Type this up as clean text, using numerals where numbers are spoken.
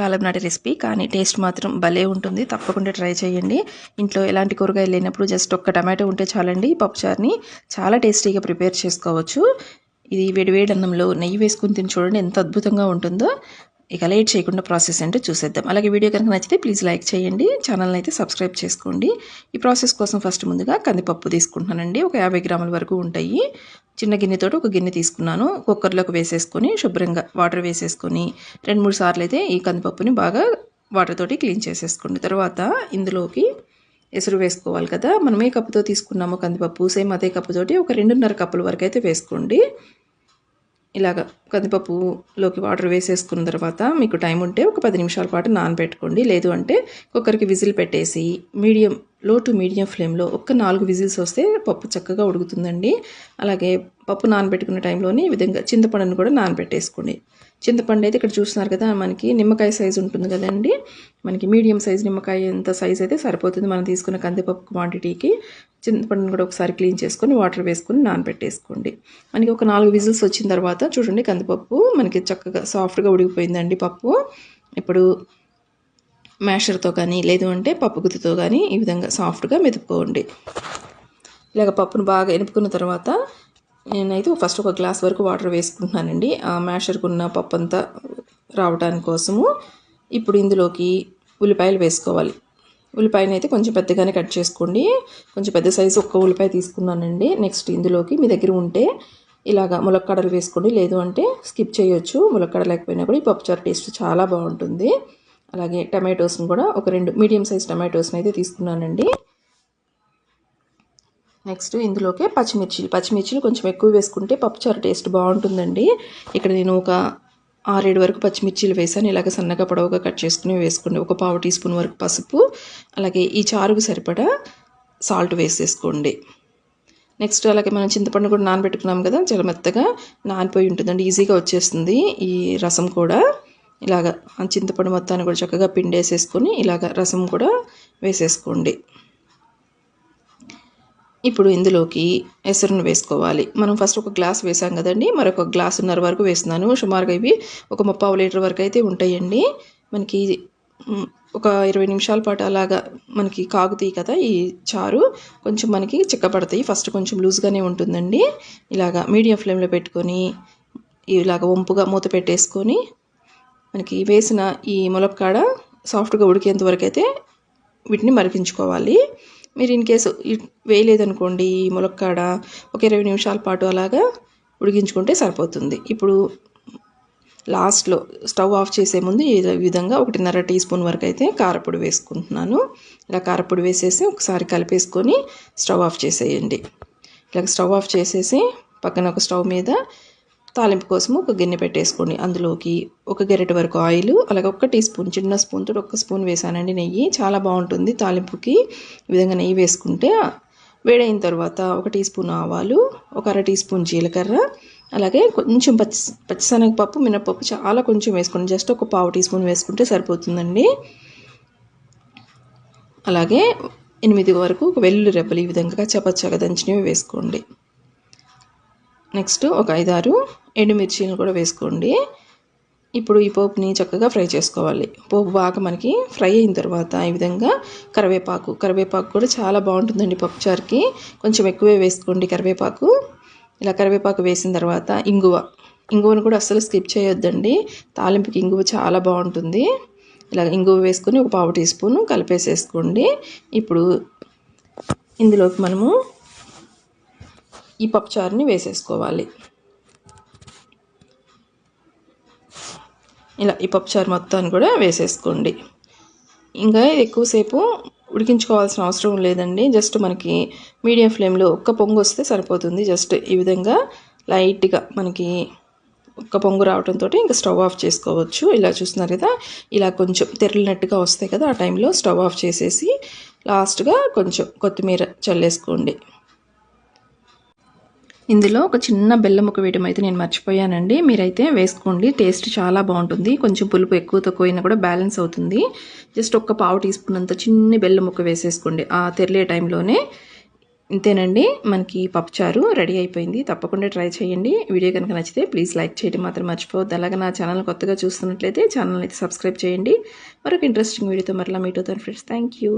కాలం నాటి రెసిపీ కానీ టేస్ట్ మాత్రం భలే ఉంటుంది. తప్పకుండా ట్రై చేయండి. ఇంట్లో ఎలాంటి కూరగాయలు లేనప్పుడు జస్ట్ ఒక్క టమాటో ఉంటే చాలండి. పప్పుచారుని చాలా టేస్టీగా ప్రిపేర్ చేసుకోవచ్చు. ఇది వేడివేడి అన్నంలో నెయ్యి వేసుకుని తిని చూడండి ఎంత అద్భుతంగా ఉంటుందో. ఇక లేట్ చేయకుండా ప్రాసెస్ అంటే చూసేద్దాం. అలాగే వీడియో కనుక నచ్చితే ప్లీజ్ లైక్ చేయండి. ఛానల్ని అయితే సబ్స్క్రైబ్ చేసుకోండి. ఈ ప్రాసెస్ కోసం ఫస్ట్ ముందుగా కందిపప్పు తీసుకుంటున్నానండి. ఒక 50 గ్రాముల వరకు ఉంటాయి. చిన్న గిన్నెతోటి ఒక గిన్నె తీసుకున్నాను. కుక్కర్లోకి వేసేసుకొని శుభ్రంగా వాటర్ వేసేసుకొని 2-3 సార్లు అయితే ఈ కందిపప్పుని బాగా వాటర్ తోటి క్లీన్ చేసేసుకోండి. తర్వాత ఇందులోకి ఎసురు వేసుకోవాలి కదా. మనం ఏ కప్పుతో తీసుకున్నామో కందిపప్పు సేమ్ అదే కప్పుతోటి ఒక 2.5 కప్పుల వరకు అయితే వేసుకోండి. ఇలాగ కందిపప్పులోకి వాటర్ వేసేసుకున్న తర్వాత మీకు టైం ఉంటే ఒక 10 నిమిషాల పాటు నానబెట్టుకోండి. లేదు అంటే కుక్కర్కి విజిల్ పెట్టేసి లో టు మీడియం ఫ్లేమ్లో ఒక్క 4 విజిల్స్ వస్తే పప్పు చక్కగా ఉడుకుతుందండి. అలాగే పప్పు నానబెట్టుకునే టైంలోనే ఈ విధంగా చింతపండును కూడా నానబెట్టేసుకోండి. చింతపండు అయితే ఇక్కడ చూస్తున్నారు కదా, మనకి నిమ్మకాయ సైజు ఉంటుంది కదండి. మనకి మీడియం సైజు నిమ్మకాయ ఎంత సైజు అయితే సరిపోతుంది మనం తీసుకున్న కందిపప్పు క్వాంటిటీకి. చింతపండును కూడా ఒకసారి క్లీన్ చేసుకొని వాటర్ వేసుకొని నానబెట్టేసుకోండి. మనకి ఒక 4 విజిల్స్ వచ్చిన తర్వాత చూడండి కందిపప్పు మనకి చక్కగా సాఫ్ట్గా ఉడికిపోయిందండి పప్పు. ఇప్పుడు మ్యాషర్తో కానీ లేదు అంటే పప్పు గుత్తితో కానీ ఈ విధంగా సాఫ్ట్గా మెదుపుకోండి. ఇలాగ పప్పును బాగా ఎనుపుకున్న తర్వాత నేనైతే ఫస్ట్ ఒక గ్లాస్ వరకు వాటర్ వేసుకుంటున్నానండి ఆ మ్యాషర్కున్న పప్పు అంతా రావడానికి కోసము. ఇప్పుడు ఇందులోకి ఉల్లిపాయలు వేసుకోవాలి. ఉల్లిపాయని అయితే కొంచెం పెద్దగానే కట్ చేసుకోండి. కొంచెం పెద్ద సైజు ఒక్క ఉల్లిపాయ తీసుకున్నానండి. నెక్స్ట్ ఇందులోకి మీ దగ్గర ఉంటే ఇలాగా ములక్కాడలు వేసుకోండి. లేదు అంటే స్కిప్ చేయొచ్చు. ములక్కాడ లేకపోయినా కూడా ఈ పప్పుచారు టేస్ట్ చాలా బాగుంటుంది. అలాగే టమాటోస్ని కూడా ఒక 2 మీడియం సైజ్ టమాటోస్ని అయితే తీసుకున్నానండి. నెక్స్ట్ ఇందులోకి పచ్చిమిర్చిలు కొంచెం ఎక్కువ వేసుకుంటే పప్పుచారు టేస్ట్ బాగుంటుందండి. ఇక్కడ నేను ఒక 6-7 వరకు పచ్చిమిర్చిలు వేసాను. ఇలాగ సన్నగా పొడవుగా కట్ చేసుకుని వేసుకోండి. ఒక 1/2 టీ స్పూన్ వరకు పసుపు, అలాగే ఈ చారుకు సరిపడా సాల్ట్ వేసేసుకోండి. నెక్స్ట్ అలాగే మనం చింతపండు కూడా నానబెట్టుకున్నాం కదా, చాలా మెత్తగా నానిపోయి ఉంటుందండి. ఈజీగా వచ్చేస్తుంది ఈ రసం కూడా. ఇలాగ చింతపండు మొత్తాన్ని కూడా చక్కగా పిండేసేసుకొని ఇలాగ రసం కూడా వేసేసుకోండి. ఇప్పుడు ఇందులోకి ఎసరును వేసుకోవాలి. మనం ఫస్ట్ ఒక గ్లాస్ వేసాం కదండి, మరొక గ్లాసున్నర వరకు వేస్తున్నాను. సుమారుగా ఇవి ఒక 3/4 లీటర్ వరకు అయితే ఉంటాయండి. మనకి ఒక 20 నిమిషాల పాటు అలాగా మనకి కాగుతాయి కదా ఈ చారు. కొంచెం మనకి చిక్కపడతాయి. ఫస్ట్ కొంచెం లూజ్గానే ఉంటుందండి. ఇలాగా మీడియం ఫ్లేమ్లో పెట్టుకొని ఇలాగ వంపుగా మూత పెట్టేసుకొని మనకి వేసిన ఈ ములక్కాడ సాఫ్ట్గా ఉడికేంత వరకు అయితే వీటిని మరిగించుకోవాలి. మీరు ఇన్ కేసు వేయలేదనుకోండి ఈ ములక్కాడ ఒక 20 నిమిషాల పాటు అలాగా ఉడికించుకుంటే సరిపోతుంది. ఇప్పుడు లాస్ట్లో స్టవ్ ఆఫ్ చేసే ముందు ఈ విధంగా 1.5 టీ స్పూన్ వరకు అయితే కారపొడి వేసుకుంటున్నాను. ఇలా కారపొడి వేసేసి ఒకసారి కలిపేసుకొని స్టవ్ ఆఫ్ చేసేయండి. ఇలా స్టవ్ ఆఫ్ చేసేసి పక్కన ఒక స్టవ్ మీద తాలింపు కోసం ఒక గిన్నె పెట్టేసుకోండి. అందులోకి ఒక గరిటె వరకు ఆయిల్, అలాగే 1 టీ స్పూన్ చిన్న స్పూన్ తోటి 1 స్పూన్ వేసానండి నెయ్యి. చాలా బాగుంటుంది తాలింపుకి. ఈ విధంగా నెయ్యి వేసుకుంటే వేడైన తర్వాత 1 టీ స్పూన్ ఆవాలు, ఒక 1/2 టీ స్పూన్ జీలకర్ర, అలాగే కొంచెం పచ్చిశనగపప్పు, మినపప్పు చాలా కొంచెం వేసుకోండి. జస్ట్ ఒక 1/2 టీ స్పూన్ వేసుకుంటే సరిపోతుందండి. అలాగే 8 వరకు వెల్లుల్లి రెబ్బలు ఈ విధంగా చపచ్చగా దంచినవి వేసుకోండి. నెక్స్ట్ ఒక 5-6 ఎండుమిర్చీలను కూడా వేసుకోండి. ఇప్పుడు ఈ పోపుని చక్కగా ఫ్రై చేసుకోవాలి. పోపు బాగా మనకి ఫ్రై అయిన తర్వాత ఈ విధంగా కరివేపాకు కూడా చాలా బాగుంటుందండి పప్పుచారుకి. కొంచెం ఎక్కువే వేసుకోండి కరివేపాకు. ఇలా కరివేపాకు వేసిన తర్వాత ఇంగువను కూడా అస్సలు స్కిప్ చేయొద్దండి. తాలింపుకి ఇంగువ చాలా బాగుంటుంది. ఇలా ఇంగువ వేసుకొని ఒక 1/2 టీ స్పూన్ కలిపేసేసుకోండి. ఇప్పుడు ఇందులోకి మనము ఈ పప్పుచారుని వేసేసుకోవాలి. ఇలా ఈ పప్పుచారు మొత్తాన్ని కూడా వేసేసుకోండి. ఇంకా ఎక్కువసేపు ఉడికించుకోవాల్సిన అవసరం లేదండి. జస్ట్ మనకి మీడియం ఫ్లేమ్లో ఒక్క పొంగు వస్తే సరిపోతుంది. జస్ట్ ఈ విధంగా లైట్గా మనకి ఒక్క పొంగు రావడంతో ఇంకా స్టవ్ ఆఫ్ చేసుకోవచ్చు. ఇలా చూస్తున్నారు కదా, ఇలా కొంచెం తెరలినట్టుగా వస్తాయి కదా, ఆ టైంలో స్టవ్ ఆఫ్ చేసేసి లాస్ట్గా కొంచెం కొత్తిమీర చల్లేసుకోండి. ఇందులో ఒక చిన్న బెల్లం ముక్క వేయడం అయితే నేను మర్చిపోయానండి. మీరైతే వేసుకోండి. టేస్ట్ చాలా బాగుంటుంది. కొంచెం పులుపు ఎక్కువ తక్కువ అయినా కూడా బ్యాలెన్స్ అవుతుంది. జస్ట్ ఒక 1/2 టీ స్పూన్ అంత చిన్న బెల్లం ముక్క వేసేసుకోండి ఆ తెరలే టైంలోనే. ఇంతేనండి, మనకి పప్పుచారు రెడీ అయిపోయింది. తప్పకుండా ట్రై చేయండి. వీడియో కనుక నచ్చితే ప్లీజ్ లైక్ చేయడం మాత్రం మర్చిపోవద్దు. అలాగే నా ఛానల్ కొత్తగా చూస్తున్నట్లయితే ఛానల్ అయితే సబ్స్క్రైబ్ చేయండి. మరొక ఇంట్రెస్టింగ్ వీడియోతో మరలా మీట్ అవుతాను ఫ్రెండ్స్. Thank you.